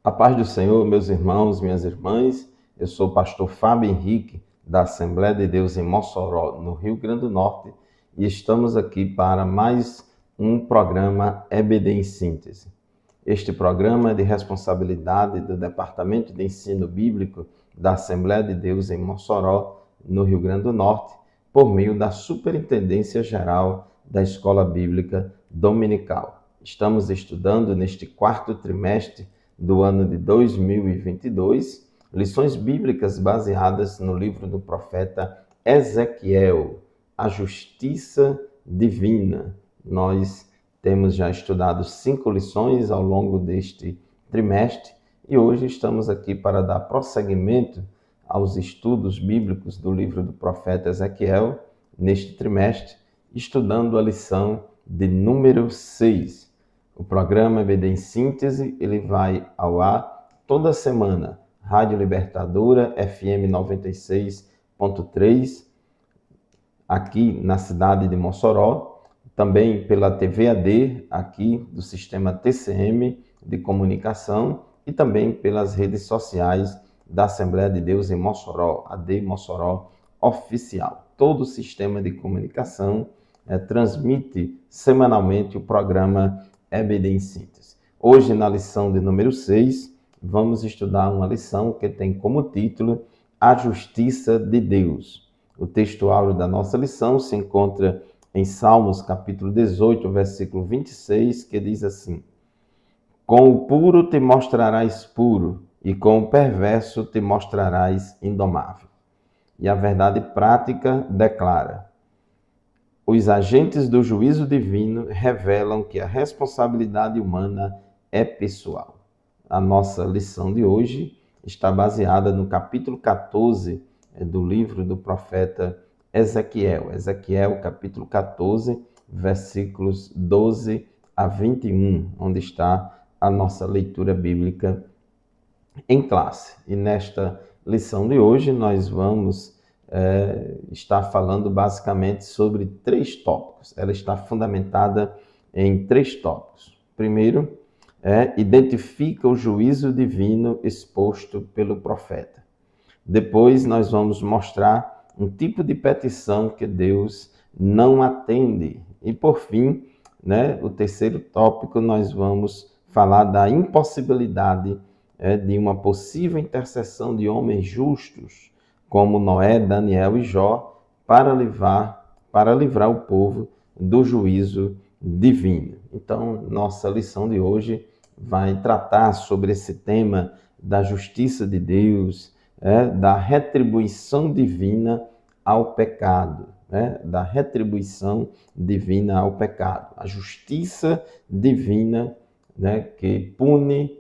A paz do Senhor, meus irmãos, minhas irmãs. Eu sou o pastor Fábio Henrique, da Assembleia de Deus em Mossoró, no Rio Grande do Norte, e estamos aqui para mais um programa EBD em Síntese. Este programa é de responsabilidade do Departamento de Ensino Bíblico da Assembleia de Deus em Mossoró, no Rio Grande do Norte, por meio da Superintendência Geral da Escola Bíblica Dominical. Estamos estudando neste quarto trimestre do ano de 2022, lições bíblicas baseadas no livro do profeta Ezequiel, a justiça divina. Nós temos já estudado 5 lições ao longo deste trimestre e hoje estamos aqui para dar prosseguimento aos estudos bíblicos do livro do profeta Ezequiel, neste trimestre, estudando a lição de número 6. O programa EBD em Síntese, ele vai ao ar toda semana. Rádio Libertadora, FM 96.3, aqui na cidade de Mossoró. Também pela TV AD, aqui do sistema TCM de comunicação. E também pelas redes sociais da Assembleia de Deus em Mossoró, AD Mossoró Oficial. Todo o sistema de comunicação transmite semanalmente o programa EBD em Síntese. Hoje, na lição de número 6, vamos estudar uma lição que tem como título A Justiça de Deus. O texto áureo da nossa lição se encontra em Salmos, capítulo 18, versículo 26, que diz assim: Com o puro te mostrarás puro, e com o perverso te mostrarás indomável. E a verdade prática declara: os agentes do juízo divino revelam que a responsabilidade humana é pessoal. A nossa lição de hoje está baseada no capítulo 14 do livro do profeta Ezequiel. Ezequiel, capítulo 14, versículos 12 a 21, onde está a nossa leitura bíblica em classe. E nesta lição de hoje nós vamos está falando basicamente sobre 3 tópicos. Ela está fundamentada em 3 tópicos. Primeiro, identifica o juízo divino exposto pelo profeta. Depois, nós vamos mostrar um tipo de petição que Deus não atende. E, por fim, o terceiro tópico, nós vamos falar da impossibilidade de uma possível intercessão de homens justos, como Noé, Daniel e Jó, para livrar o povo do juízo divino. Então, nossa lição de hoje vai tratar sobre esse tema da justiça de Deus, da retribuição divina ao pecado, da retribuição divina ao pecado. A justiça divina, que pune,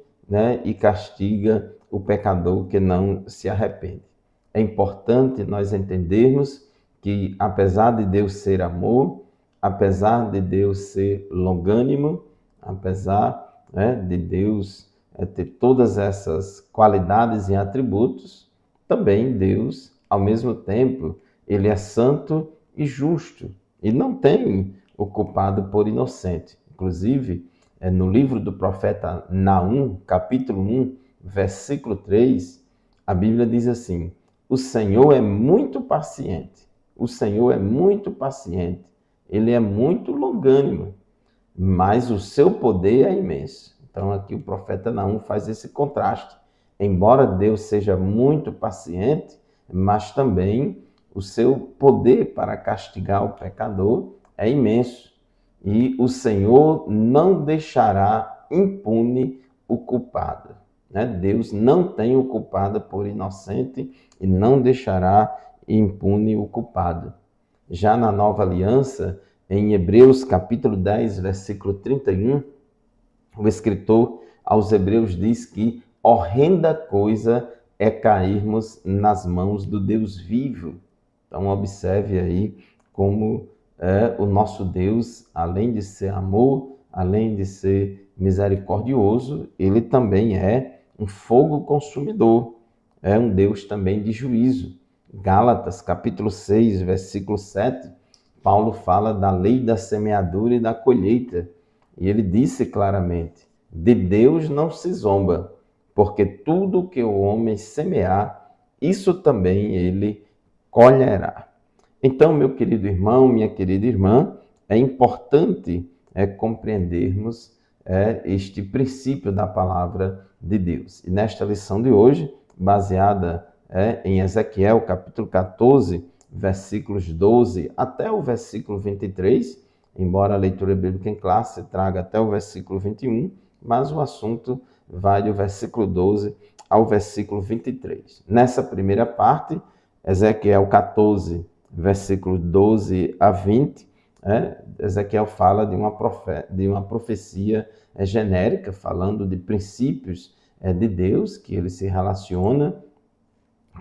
e castiga o pecador que não se arrepende. É importante nós entendermos que, apesar de Deus ser amor, apesar de Deus ser longânimo, apesar de Deus ter todas essas qualidades e atributos, também Deus, ao mesmo tempo, ele é santo e justo e não tem o culpado por inocente. Inclusive, no livro do profeta Naum, capítulo 1, versículo 3, a Bíblia diz assim: o Senhor é muito paciente, o Senhor é muito paciente, ele é muito longânimo, mas o seu poder é imenso. Então aqui o profeta Naum faz esse contraste. Embora Deus seja muito paciente, mas também o seu poder para castigar o pecador é imenso. E o Senhor não deixará impune o culpado. Deus não tem o culpado por inocente e não deixará impune o culpado. Já na Nova Aliança, em Hebreus capítulo 10, versículo 31, o escritor aos Hebreus diz que horrenda coisa é cairmos nas mãos do Deus vivo. Então observe aí como o nosso Deus, além de ser amor, além de ser misericordioso, ele também é um fogo consumidor, é um Deus também de juízo. Gálatas, capítulo 6, versículo 7, Paulo fala da lei da semeadura e da colheita. E ele disse claramente: de Deus não se zomba, porque tudo que o homem semear, isso também ele colherá. Então, meu querido irmão, minha querida irmã, é importante compreendermos este princípio da palavra de Deus. E nesta lição de hoje, baseada em Ezequiel, capítulo 14, versículos 12 até o versículo 23, embora a leitura bíblica em classe traga até o versículo 21, mas o assunto vai do versículo 12 ao versículo 23. Nessa primeira parte, Ezequiel 14, versículo 12 a 20, Ezequiel fala de uma profecia genérica, falando de princípios de Deus, que ele se relaciona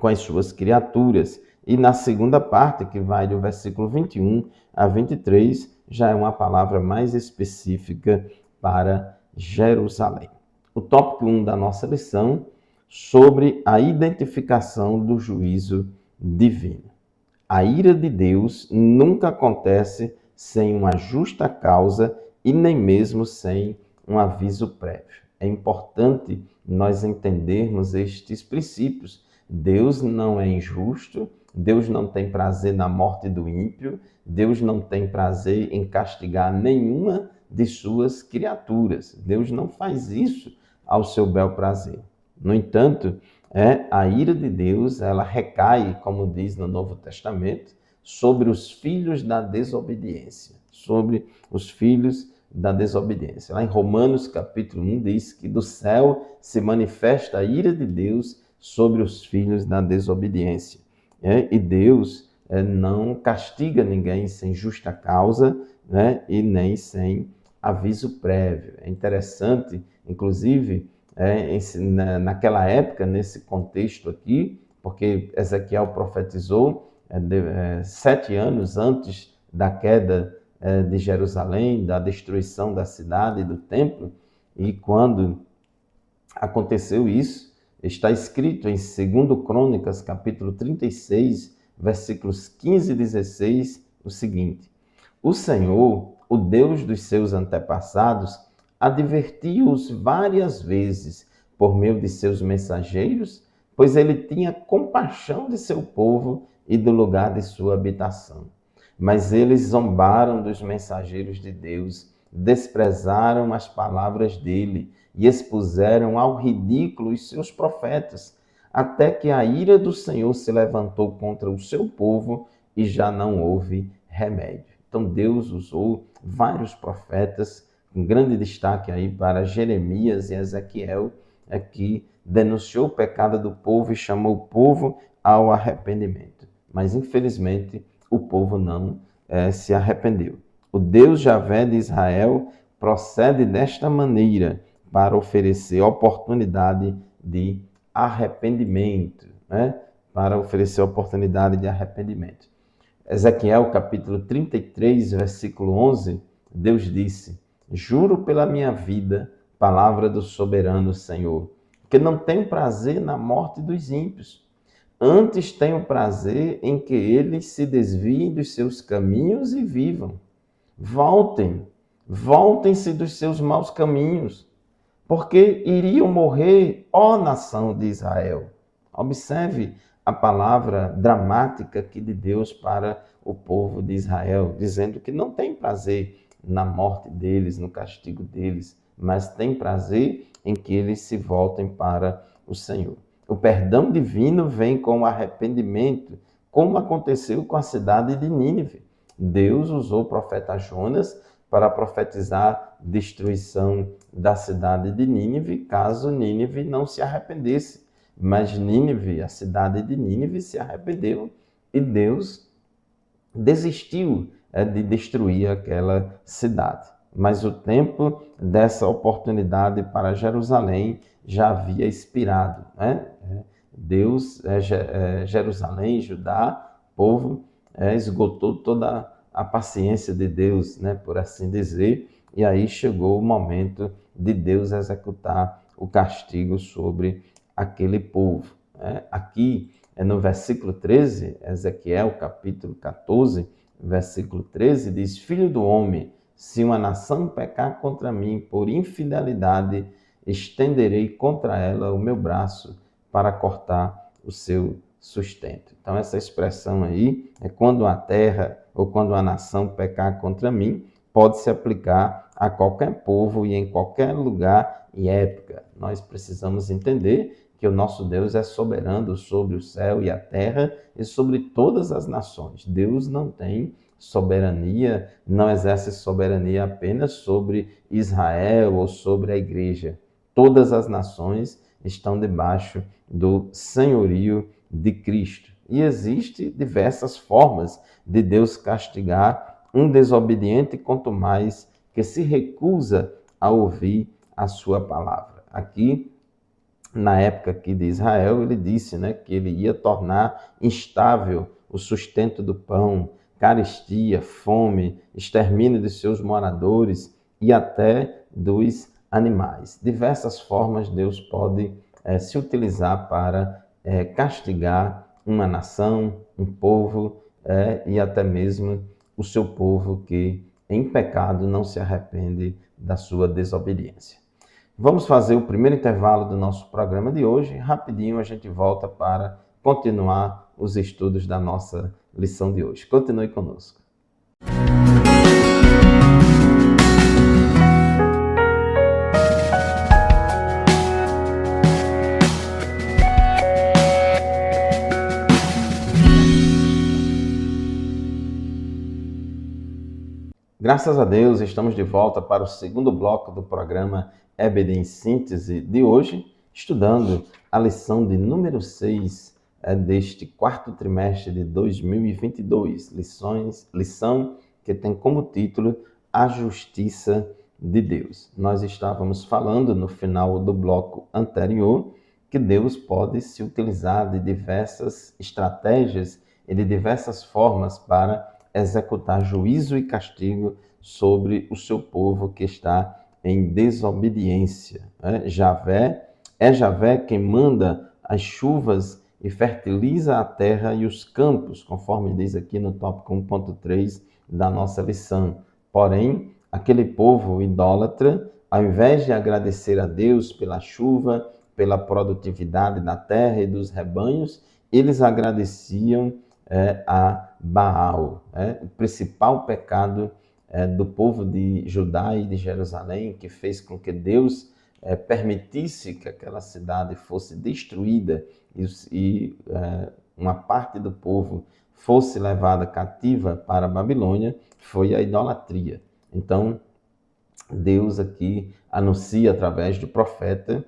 com as suas criaturas. E na segunda parte, que vai do versículo 21 a 23, já é uma palavra mais específica para Jerusalém. O tópico 1 da nossa lição, sobre a identificação do juízo divino. A ira de Deus nunca acontece sem uma justa causa e nem mesmo sem um aviso prévio. É importante nós entendermos estes princípios. Deus não é injusto, Deus não tem prazer na morte do ímpio, Deus não tem prazer em castigar nenhuma de suas criaturas. Deus não faz isso ao seu bel prazer. No entanto, a ira de Deus, ela recai, como diz no Novo Testamento, sobre os filhos da desobediência. Sobre os filhos da desobediência. Lá em Romanos capítulo 1 diz que do céu se manifesta a ira de Deus sobre os filhos da desobediência. E Deus não castiga ninguém sem justa causa, e nem sem aviso prévio. É interessante, inclusive, naquela época, nesse contexto aqui, porque Ezequiel profetizou 7 anos antes da queda de Jerusalém, da destruição da cidade e do templo, e quando aconteceu isso, está escrito em 2 Crônicas, capítulo 36, versículos 15 e 16, o seguinte: o Senhor, o Deus dos seus antepassados, advertiu-os várias vezes por meio de seus mensageiros, pois ele tinha compaixão de seu povo e do lugar de sua habitação. Mas eles zombaram dos mensageiros de Deus, desprezaram as palavras dele e expuseram ao ridículo os seus profetas, até que a ira do Senhor se levantou contra o seu povo e já não houve remédio. Então Deus usou vários profetas, com grande destaque aí para Jeremias e Ezequiel, que denunciou o pecado do povo e chamou o povo ao arrependimento. Mas infelizmente o povo não se arrependeu. O Deus Javé de Israel procede desta maneira para oferecer oportunidade de arrependimento, para oferecer oportunidade de arrependimento. Ezequiel capítulo 33, versículo 11, Deus disse: juro pela minha vida, palavra do soberano Senhor, que não tenho prazer na morte dos ímpios, antes tenho prazer em que eles se desviem dos seus caminhos e vivam. Voltem-se dos seus maus caminhos, porque iriam morrer, ó nação de Israel. Observe a palavra dramática aqui de Deus para o povo de Israel, dizendo que não tem prazer na morte deles, no castigo deles, mas tem prazer em que eles se voltem para o Senhor. O perdão divino vem com o arrependimento, como aconteceu com a cidade de Nínive. Deus usou o profeta Jonas para profetizar destruição da cidade de Nínive, caso Nínive não se arrependesse. Mas Nínive, a cidade de Nínive, se arrependeu e Deus desistiu de destruir aquela cidade. Mas o tempo dessa oportunidade para Jerusalém já havia expirado. Deus, Jerusalém, Judá, povo, esgotou toda a paciência de Deus, por assim dizer, e aí chegou o momento de Deus executar o castigo sobre aquele povo. Aqui, no versículo 13, Ezequiel, capítulo 14, versículo 13, diz: Filho do homem, se uma nação pecar contra mim por infidelidade estenderei contra ela o meu braço para cortar o seu sustento. Então essa expressão aí é quando a terra ou quando a nação pecar contra mim, pode se aplicar a qualquer povo e em qualquer lugar e época. Nós precisamos entender que o nosso Deus é soberano sobre o céu e a terra e sobre todas as nações. Deus não tem soberania, não exerce soberania apenas sobre Israel ou sobre a igreja. Todas as nações estão debaixo do senhorio de Cristo. E existem diversas formas de Deus castigar um desobediente, quanto mais que se recusa a ouvir a sua palavra. Aqui, na época aqui de Israel, ele disse, que ele ia tornar instável o sustento do pão, carestia, fome, extermínio de seus moradores e até dos animais. Diversas formas Deus pode se utilizar para castigar uma nação, um povo e até mesmo o seu povo que em pecado não se arrepende da sua desobediência. Vamos fazer o primeiro intervalo do nosso programa de hoje. Rapidinho a gente volta para continuar os estudos da nossa lição de hoje. Continue conosco. Graças a Deus, estamos de volta para o segundo bloco do programa EBD em Síntese de hoje, estudando a lição de número 6 deste quarto trimestre de 2022, lição que tem como título A Justiça de Deus. Nós estávamos falando no final do bloco anterior que Deus pode se utilizar de diversas estratégias e de diversas formas para executar juízo e castigo sobre o seu povo que está em desobediência. Javé quem manda as chuvas e fertiliza a terra e os campos, conforme diz aqui no tópico 1.3 da nossa lição. Porém, aquele povo idólatra, ao invés de agradecer a Deus pela chuva, pela produtividade da terra e dos rebanhos, eles agradeciam a Baal. O principal pecado do povo de Judá e de Jerusalém, que fez com que Deus permitisse que aquela cidade fosse destruída e uma parte do povo fosse levada cativa para a Babilônia, foi a idolatria. Então, Deus aqui anuncia através do profeta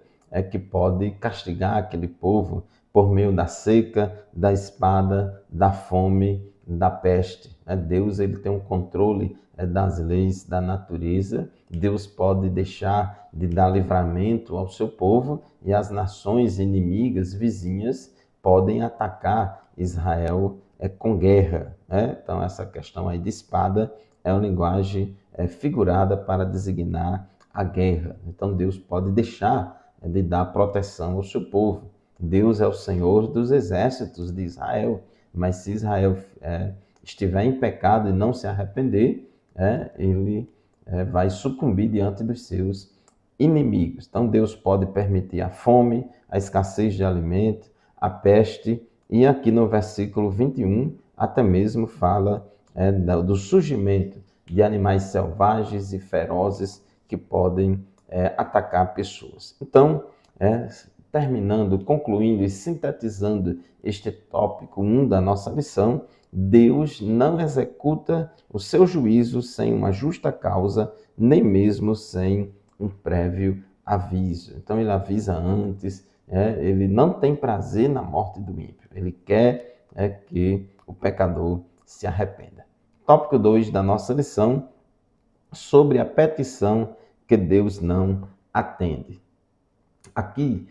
que pode castigar aquele povo por meio da seca, da espada, da fome, da peste. Deus ele tem um controle das leis da natureza. Deus pode deixar de dar livramento ao seu povo e as nações inimigas, vizinhas, podem atacar Israel com guerra. Então, essa questão aí de espada é uma linguagem figurada para designar a guerra. Então, Deus pode deixar de dar proteção ao seu povo. Deus é o Senhor dos exércitos de Israel, mas se Israel estiver em pecado e não se arrepender, ele vai sucumbir diante dos seus inimigos. Então Deus pode permitir a fome, a escassez de alimento, a peste, e aqui no versículo 21 até mesmo fala do surgimento de animais selvagens e ferozes que podem atacar pessoas. Então, terminando, concluindo e sintetizando este tópico 1 da nossa lição, Deus não executa o seu juízo sem uma justa causa, nem mesmo sem um prévio aviso. Então ele avisa antes, ele não tem prazer na morte do ímpio, ele quer que o pecador se arrependa. Tópico 2 da nossa lição, sobre a petição que Deus não atende. Aqui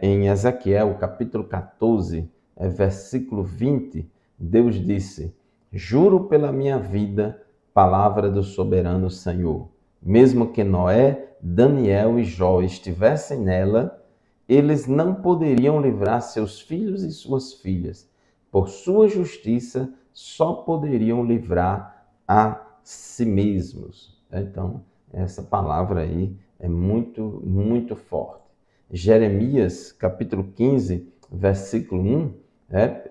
em Ezequiel, capítulo 14, versículo 20, Deus disse: juro pela minha vida, palavra do soberano Senhor, mesmo que Noé, Daniel e Jó estivessem nela, eles não poderiam livrar seus filhos e suas filhas. Por sua justiça, só poderiam livrar a si mesmos. Então, essa palavra aí é muito, muito forte. Jeremias, capítulo 15, versículo 1,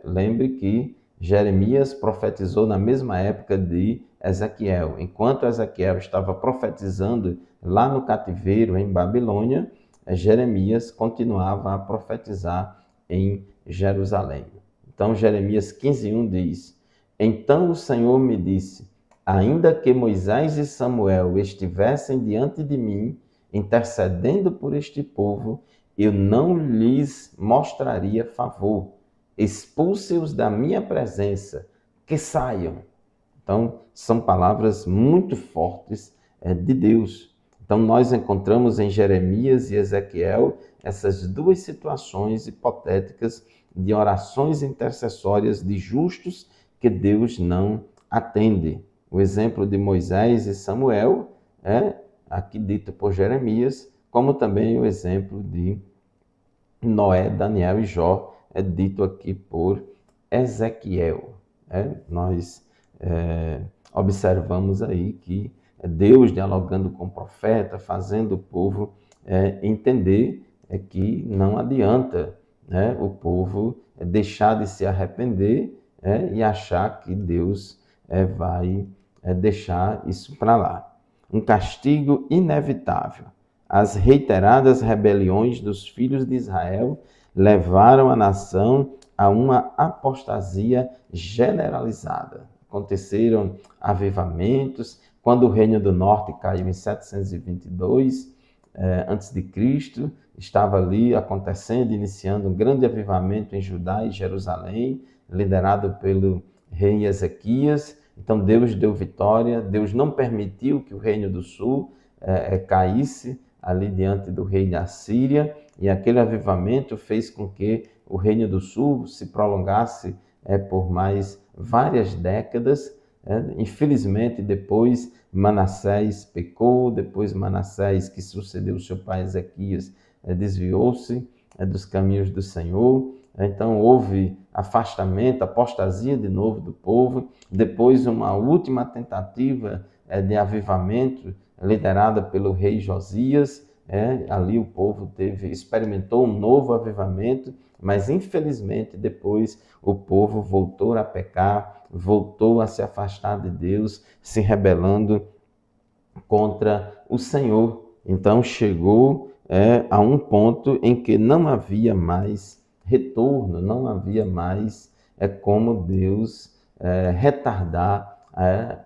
lembre que Jeremias profetizou na mesma época de Ezequiel. Enquanto Ezequiel estava profetizando lá no cativeiro em Babilônia, Jeremias continuava a profetizar em Jerusalém. Então, Jeremias 15:1 diz: Então o Senhor me disse, ainda que Moisés e Samuel estivessem diante de mim, intercedendo por este povo, eu não lhes mostraria favor. Expulse-os da minha presença, que saiam. Então, são palavras muito fortes de Deus. Então, nós encontramos em Jeremias e Ezequiel essas duas situações hipotéticas de orações intercessórias de justos que Deus não atende. O exemplo de Moisés e Samuel é aqui dito por Jeremias, como também o exemplo de Noé, Daniel e Jó é dito aqui por Ezequiel. Nós observamos aí que Deus dialogando com o profeta, fazendo o povo entender que não adianta o povo deixar de se arrepender e achar que Deus vai deixar isso para lá. Um castigo inevitável. As reiteradas rebeliões dos filhos de Israel levaram a nação a uma apostasia generalizada. Aconteceram avivamentos, quando o Reino do Norte caiu em 722 a.C., estava ali acontecendo, iniciando um grande avivamento em Judá e Jerusalém, liderado pelo rei Ezequias. Então Deus deu vitória, Deus não permitiu que o Reino do Sul caísse ali diante do rei da Síria, e aquele avivamento fez com que o Reino do Sul se prolongasse por mais várias décadas. Infelizmente, depois Manassés pecou, depois Manassés, que sucedeu seu pai Ezequias, desviou-se dos caminhos do Senhor. Então houve afastamento, apostasia de novo do povo. Depois uma última tentativa de avivamento, liderada pelo rei Josias. Ali o povo experimentou um novo avivamento, mas infelizmente depois o povo voltou a pecar, voltou a se afastar de Deus, se rebelando contra o Senhor. Então chegou a um ponto em que não havia mais retorno, não havia mais como Deus retardar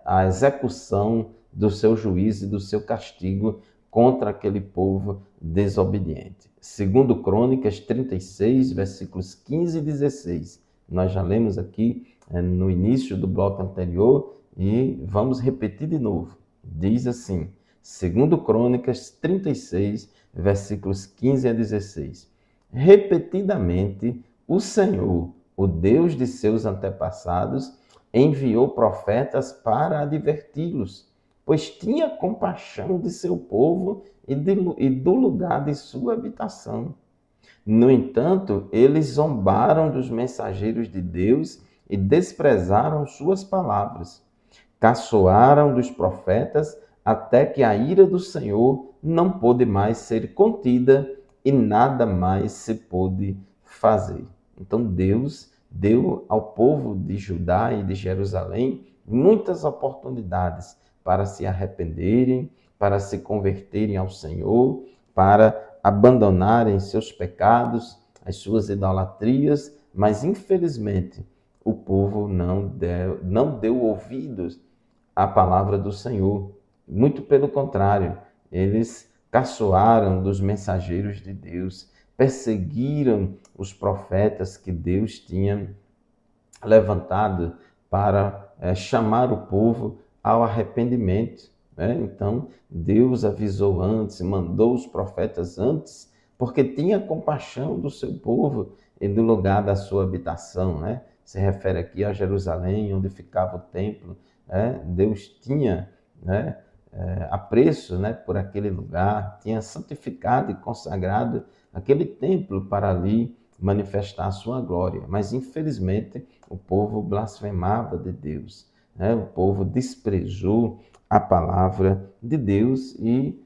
a execução do seu juízo e do seu castigo contra aquele povo desobediente. Segundo Crônicas 36, versículos 15 e 16. Nós já lemos aqui no início do bloco anterior e vamos repetir de novo. Diz assim, segundo Crônicas 36, versículos 15 a 16. Repetidamente, o Senhor, o Deus de seus antepassados, enviou profetas para adverti-los, pois tinha compaixão de seu povo e do lugar de sua habitação. No entanto, eles zombaram dos mensageiros de Deus e desprezaram suas palavras. Caçoaram dos profetas até que a ira do Senhor não pôde mais ser contida e nada mais se pôde fazer. Então Deus deu ao povo de Judá e de Jerusalém muitas oportunidades para se arrependerem, para se converterem ao Senhor, para abandonarem seus pecados, as suas idolatrias, mas infelizmente o povo não deu ouvidos à palavra do Senhor. Muito pelo contrário, eles caçoaram dos mensageiros de Deus, perseguiram os profetas que Deus tinha levantado para chamar o povo ao arrependimento. Então, Deus avisou antes, mandou os profetas antes, porque tinha compaixão do seu povo e do lugar da sua habitação. Se refere aqui a Jerusalém, onde ficava o templo. Deus tinha apreço por aquele lugar, tinha santificado e consagrado aquele templo para ali manifestar a sua glória. Mas, infelizmente, o povo blasfemava de Deus. O povo desprezou a palavra de Deus e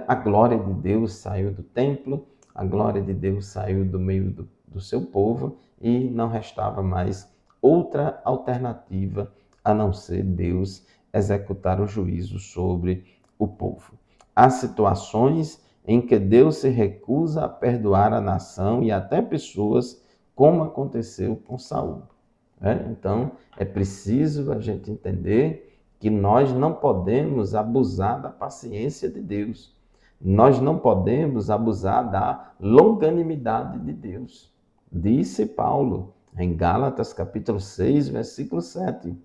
a glória de Deus saiu do templo, a glória de Deus saiu do meio do seu povo e não restava mais outra alternativa a não ser Deus executar o juízo sobre o povo. Há situações em que Deus se recusa a perdoar a nação e até pessoas, como aconteceu com Saul. Então, é preciso a gente entender que nós não podemos abusar da paciência de Deus. Nós não podemos abusar da longanimidade de Deus. Disse Paulo em Gálatas capítulo 6, versículo 7.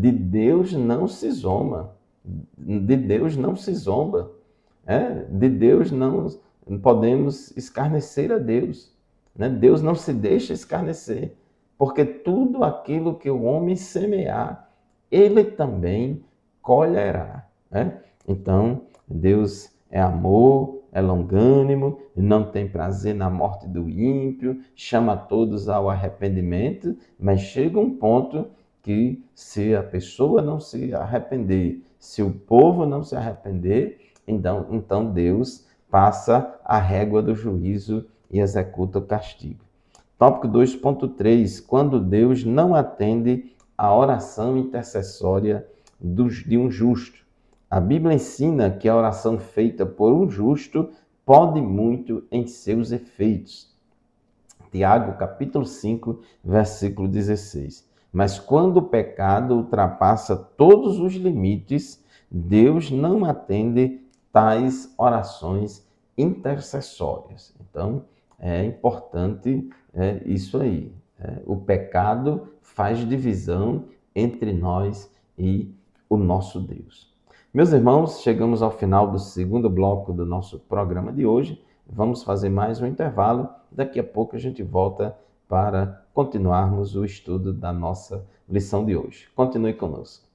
De Deus não se zomba. De Deus não se zomba. De Deus não podemos escarnecer a Deus. Deus não se deixa escarnecer. Porque tudo aquilo que o homem semear, ele também colherá. Então, Deus é amor, é longânimo, não tem prazer na morte do ímpio, chama todos ao arrependimento, mas chega um ponto que se a pessoa não se arrepender, se o povo não se arrepender, então Deus passa a régua do juízo e executa o castigo. Tópico 2.3, quando Deus não atende a oração intercessória de um justo. A Bíblia ensina que a oração feita por um justo pode muito em seus efeitos. Tiago, capítulo 5, versículo 16. Mas quando o pecado ultrapassa todos os limites, Deus não atende tais orações intercessórias. Então, é importante isso aí. O pecado faz divisão entre nós e o nosso Deus. Meus irmãos, chegamos ao final do segundo bloco do nosso programa de hoje. Vamos fazer mais um intervalo. Daqui a pouco a gente volta para continuarmos o estudo da nossa lição de hoje. Continue conosco.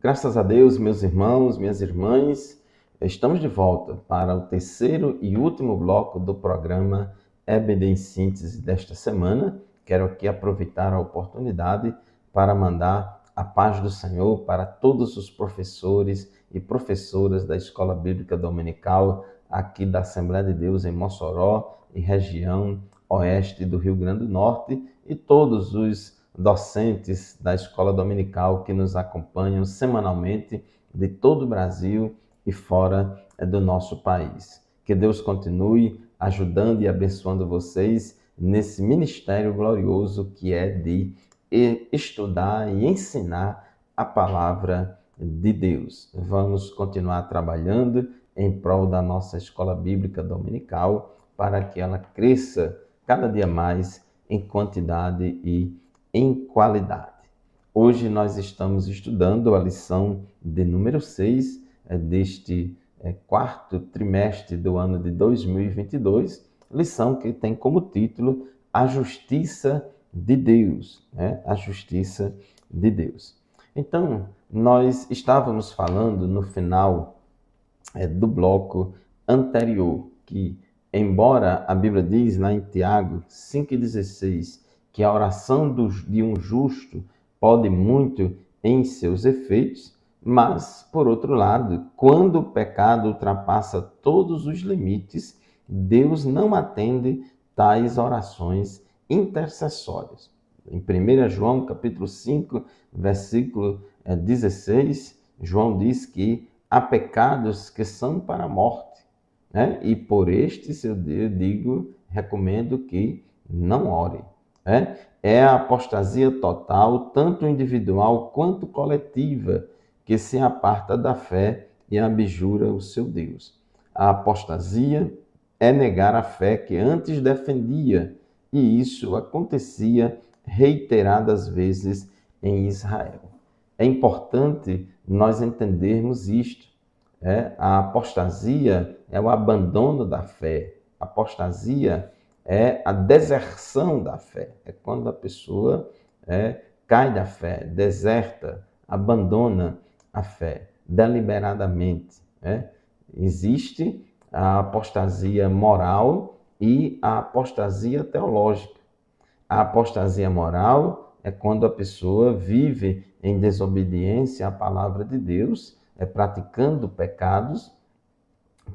Graças a Deus, meus irmãos, minhas irmãs, estamos de volta para o terceiro e último bloco do programa EBD em Síntese desta semana. Quero aqui aproveitar a oportunidade para mandar a paz do Senhor para todos os professores e professoras da Escola Bíblica Dominical aqui da Assembleia de Deus em Mossoró e região oeste do Rio Grande do Norte e todos os docentes da Escola Dominical que nos acompanham semanalmente de todo o Brasil e fora do nosso país. Que Deus continue ajudando e abençoando vocês nesse ministério glorioso que é de estudar e ensinar a palavra de Deus. Vamos continuar trabalhando em prol da nossa Escola Bíblica Dominical para que ela cresça cada dia mais em quantidade e em qualidade. Hoje nós estamos estudando a lição de número 6 deste quarto trimestre do ano de 2022, lição que tem como título A Justiça de Deus, a Justiça de Deus. Então, nós estávamos falando no final do bloco anterior que, embora a Bíblia diz lá em Tiago 5,16 que a oração de um justo pode muito em seus efeitos, mas, por outro lado, quando o pecado ultrapassa todos os limites, Deus não atende tais orações intercessórias. Em 1 João, capítulo 5, versículo 16, João diz que há pecados que são para a morte, e por estes eu recomendo que não orem. É a apostasia total, tanto individual quanto coletiva, que se aparta da fé e abjura o seu Deus. A apostasia é negar a fé que antes defendia, e isso acontecia reiteradas vezes em Israel. É importante nós entendermos isto. A apostasia é o abandono da fé. A apostasia é a deserção da fé. É quando a pessoa cai da fé, deserta, abandona a fé deliberadamente. né? Existe a apostasia moral e a apostasia teológica. A apostasia moral é quando a pessoa vive em desobediência à palavra de Deus, praticando pecados,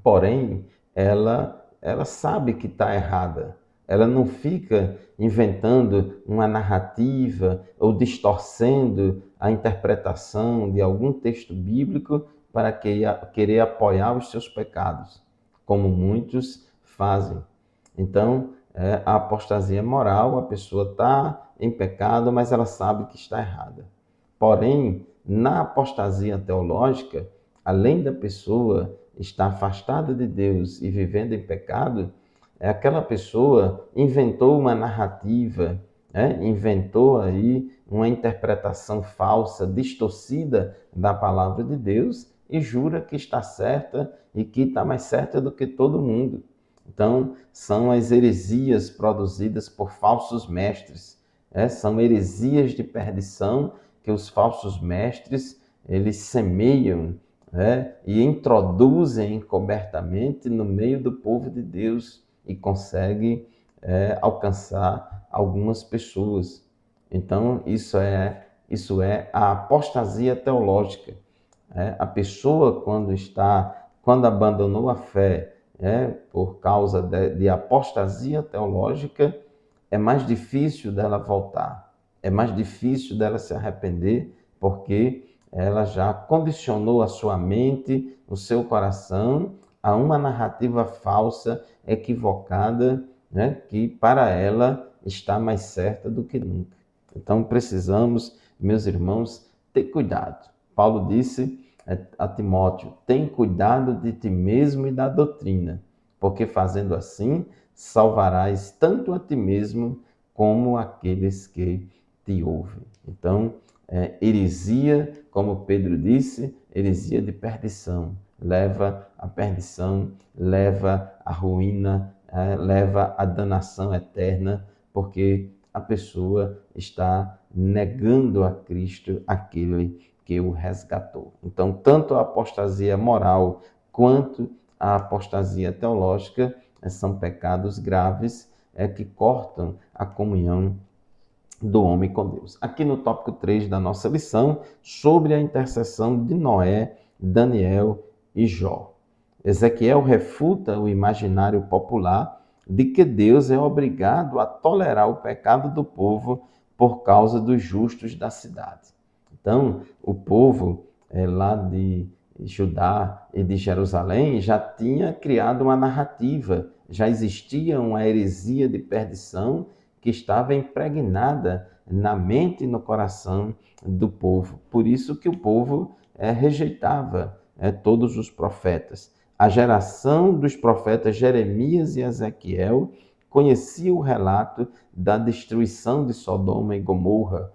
porém ela sabe que está errada. Ela não fica inventando uma narrativa ou distorcendo a interpretação de algum texto bíblico para querer apoiar os seus pecados, como muitos fazem. Então, a apostasia moral, a pessoa está em pecado, mas ela sabe que está errada. Porém, na apostasia teológica, além da pessoa estar afastada de Deus e vivendo em pecado, aquela pessoa inventou uma narrativa, inventou aí uma interpretação falsa, distorcida da palavra de Deus e jura que está certa e que está mais certa do que todo mundo. Então, são as heresias produzidas por falsos mestres. São heresias de perdição que os falsos mestres eles semeiam e introduzem encobertamente no meio do povo de Deus e conseguem alcançar algumas pessoas. Então, isso é a apostasia teológica. A pessoa, quando abandonou a fé, por causa de apostasia teológica, é mais difícil dela voltar, é mais difícil dela se arrepender, porque ela já condicionou a sua mente, o seu coração, a uma narrativa falsa, equivocada, que para ela está mais certa do que nunca. Então precisamos, meus irmãos, ter cuidado. Paulo disse a Timóteo: tem cuidado de ti mesmo e da doutrina, porque fazendo assim, salvarás tanto a ti mesmo como aqueles que te ouvem. Então, heresia, como Pedro disse, heresia de perdição, leva à perdição, leva à ruína, leva à danação eterna, porque a pessoa está negando a Cristo, aquele que o resgatou. Então, tanto a apostasia moral quanto a apostasia teológica são pecados graves que cortam a comunhão do homem com Deus. Aqui no tópico 3 da nossa lição, sobre a intercessão de Noé, Daniel e Jó. Ezequiel refuta o imaginário popular de que Deus é obrigado a tolerar o pecado do povo por causa dos justos da cidade. Então, o povo lá de Judá e de Jerusalém já tinha criado uma narrativa, já existia uma heresia de perdição que estava impregnada na mente e no coração do povo. Por isso que o povo rejeitava todos os profetas. A geração dos profetas Jeremias e Ezequiel conhecia o relato da destruição de Sodoma e Gomorra,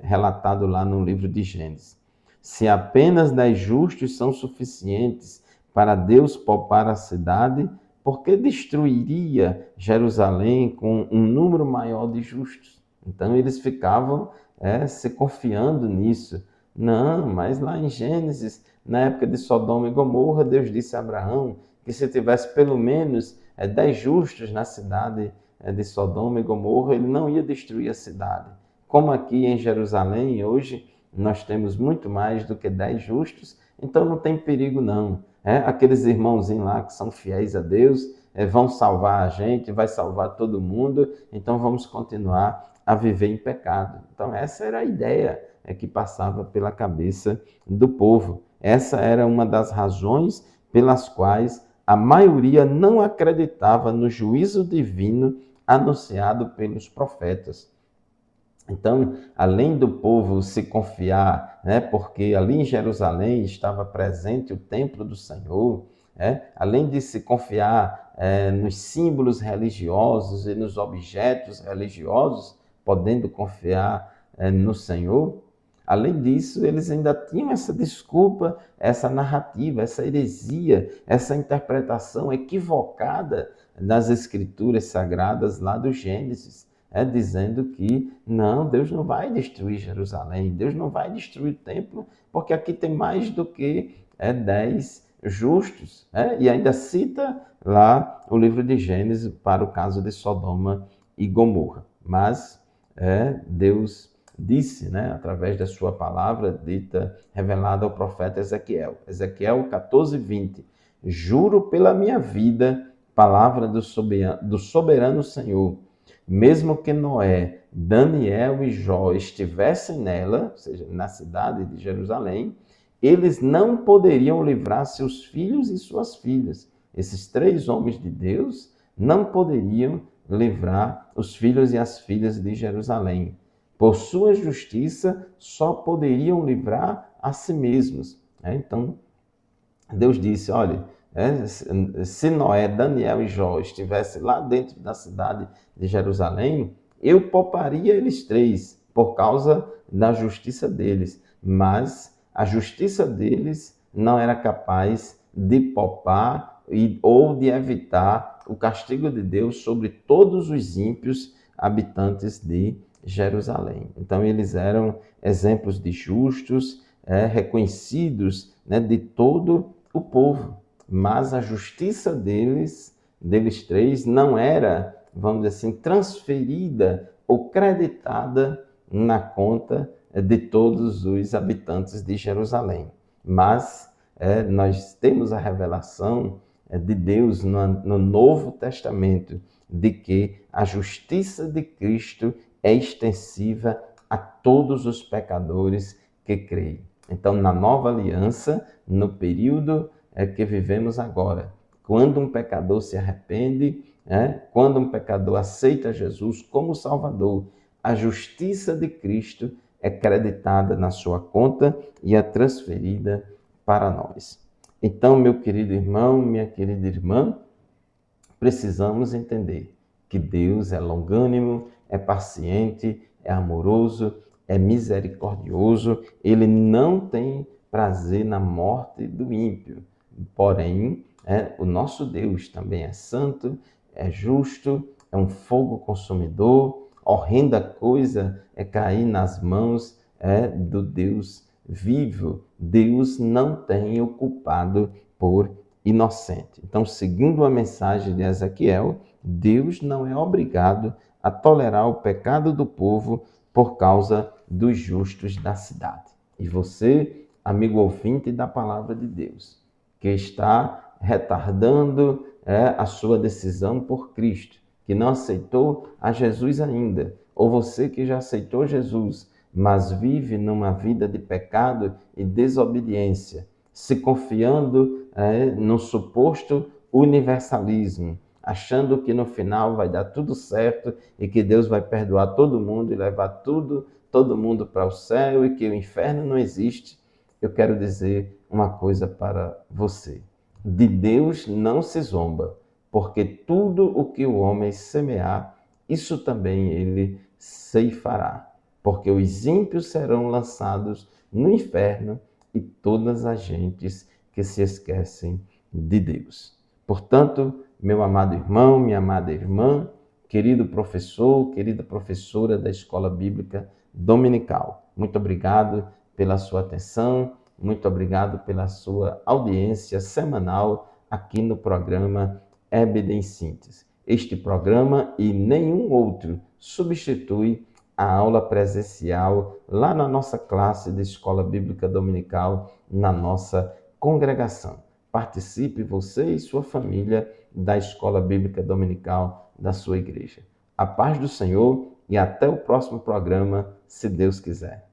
relatado lá no livro de Gênesis. Se apenas 10 justos são suficientes para Deus poupar a cidade, por que destruiria Jerusalém com um número maior de justos? Então eles ficavam se confiando nisso. Não, mas lá em Gênesis, na época de Sodoma e Gomorra, Deus disse a Abraão que se tivesse pelo menos 10 justos na cidade de Sodoma e Gomorra, ele não ia destruir a cidade. Como aqui em Jerusalém, hoje, nós temos muito mais do que 10 justos, então não tem perigo não. Aqueles irmãozinhos lá que são fiéis a Deus, vão salvar a gente, vai salvar todo mundo, então vamos continuar a viver em pecado. Então essa era a ideia que passava pela cabeça do povo. Essa era uma das razões pelas quais a maioria não acreditava no juízo divino anunciado pelos profetas. Então, além do povo se confiar, porque ali em Jerusalém estava presente o templo do Senhor, além de se confiar nos símbolos religiosos e nos objetos religiosos, podendo confiar no Senhor, além disso, eles ainda tinham essa desculpa, essa narrativa, essa heresia, essa interpretação equivocada das Escrituras Sagradas lá do Gênesis, dizendo que não, Deus não vai destruir Jerusalém, Deus não vai destruir o templo, porque aqui tem mais do que 10 justos, e ainda cita lá o livro de Gênesis para o caso de Sodoma e Gomorra. Mas Deus disse, através da sua palavra dita, revelada ao profeta Ezequiel. Ezequiel 14:20. Juro pela minha vida, palavra do soberano Senhor, mesmo que Noé, Daniel e Jó estivessem nela, ou seja, na cidade de Jerusalém, eles não poderiam livrar seus filhos e suas filhas. Esses 3 homens de Deus não poderiam livrar os filhos e as filhas de Jerusalém. Por sua justiça, só poderiam livrar a si mesmos. Então, Deus disse, olha, se Noé, Daniel e Jó estivessem lá dentro da cidade de Jerusalém, eu pouparia eles 3 por causa da justiça deles. Mas a justiça deles não era capaz de poupar ou de evitar o castigo de Deus sobre todos os ímpios habitantes de Jerusalém. Então, eles eram exemplos de justos, reconhecidos de todo o povo. Mas a justiça deles 3, não era, vamos dizer assim, transferida ou creditada na conta de todos os habitantes de Jerusalém. Mas nós temos a revelação de Deus no Novo Testamento de que a justiça de Cristo é extensiva a todos os pecadores que creem. Então, na nova aliança, no período que vivemos agora, quando um pecador se arrepende, quando um pecador aceita Jesus como Salvador, a justiça de Cristo é creditada na sua conta e é transferida para nós. Então, meu querido irmão, minha querida irmã, precisamos entender que Deus é longânimo, é paciente, é amoroso, é misericordioso. Ele não tem prazer na morte do ímpio. Porém, o nosso Deus também é santo, é justo, é um fogo consumidor. Horrenda coisa é cair nas mãos do Deus vivo. Deus não tem o culpado por inocente. Então, segundo a mensagem de Ezequiel, Deus não é obrigado a tolerar o pecado do povo por causa dos justos da cidade. E você, amigo ouvinte da palavra de Deus, que está retardando a sua decisão por Cristo, que não aceitou a Jesus ainda, ou você que já aceitou Jesus, mas vive numa vida de pecado e desobediência, se confiando no suposto universalismo, achando que no final vai dar tudo certo e que Deus vai perdoar todo mundo e levar todo mundo para o céu e que o inferno não existe. Eu quero dizer uma coisa para você. De Deus não se zomba, porque tudo o que o homem semear, isso também ele ceifará. Porque os ímpios serão lançados no inferno e todas as gentes que se esquecem de Deus. Portanto, meu amado irmão, minha amada irmã, querido professor, querida professora da Escola Bíblica Dominical, muito obrigado pela sua atenção, muito obrigado pela sua audiência semanal aqui no programa EBD em Síntese. Este programa e nenhum outro substitui a aula presencial lá na nossa classe de Escola Bíblica Dominical, na nossa congregação. Participe você e sua família da Escola Bíblica Dominical da sua igreja. A paz do Senhor e até o próximo programa, se Deus quiser.